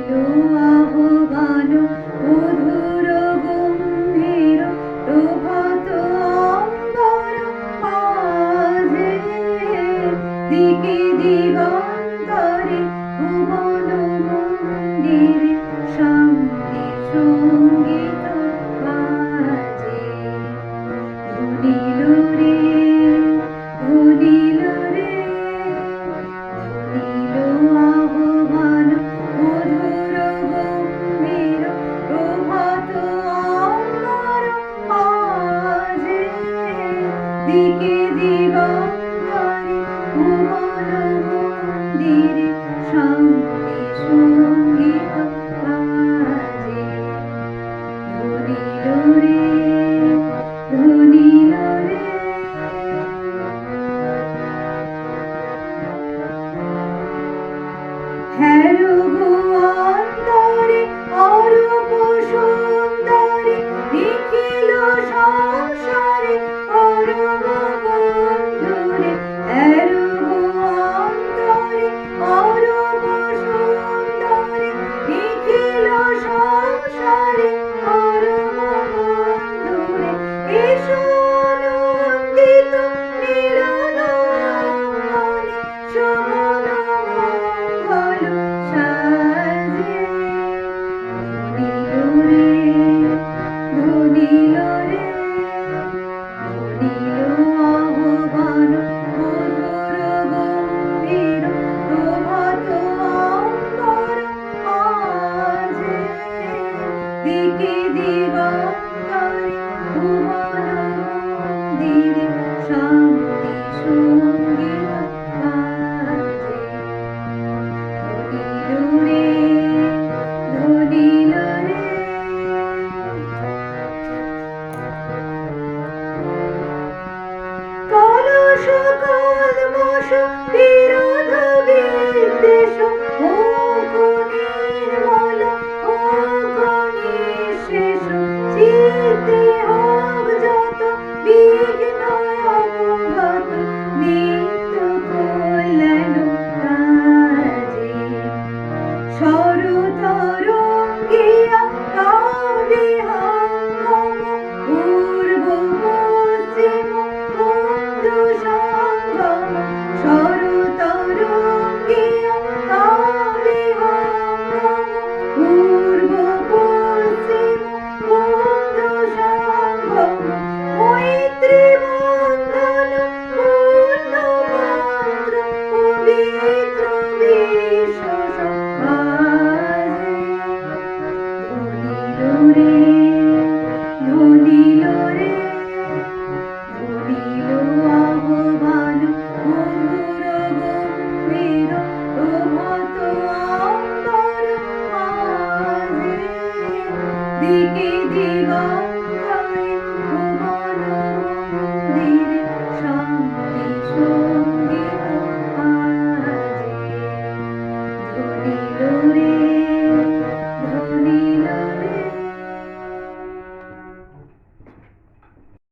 আহ্বান মধুর গম্ভীর প্রভাত অম্বর মাঝে দিকে দিগন্তরে ভুবন মন্দিরে শান্তি সঙ্গীত বাজে ধুনিল রে ধুনিল রে ধুনিল আহ্বান মধুর গম্ভীর প্রভাত অম্বর মাঝে দিকে দিগন্তরে ভুবন মন্দিরে শান্তি সঙ্গীত বাজে ধুনিল রে ধুনিল রে হ্যালো গো অন্তরে অরূপ সুন্দরী নিখিল সংসারে পরম বন্ধুরে হ্যালো গো অন্তরে অরূপ সুন্দরী নিখিল সংসারে পরম বন্ধুরে এসো আনন্দিত মিলন মনে শোভন মঙ্গল সাজে ধুনিল রে ধুনিল রে ধুনিল আহ্বান মধুর গম্ভীর প্রভাত অম্বর মাঝে দিকে দিগন্তরে ভুবন মন্দিরে শান্তি সঙ্গীত বাজে ধুনিল রে ধুনিল রে কলস কলমশ বিরোধ বিদ্বেষ হোক নির্মল হোক নিঃশেষ চিত্তে হোক যত বিঘ্ন অবগত নিত্য কল্যাণ কাজে সরতরঙ্গিয়া কাবে হাঙ্গম পূর্ব পশ্চিম বন্ধু সঙ্গম সরতরঙ্গিয়া কাবে হাঙ্গম পূর্ব পশ্চিম বন্ধু সঙ্গম মৈত্রী বন্ধন পূর্ণ মন্ত্র পবিত্র বিশ্বাস বাজে ধুনিল রে ধুনিল রে ধুনিল আহ্বান মধুর গম্ভীর প্রভাত অম্বর মাঝে দিকে দিগন্তরে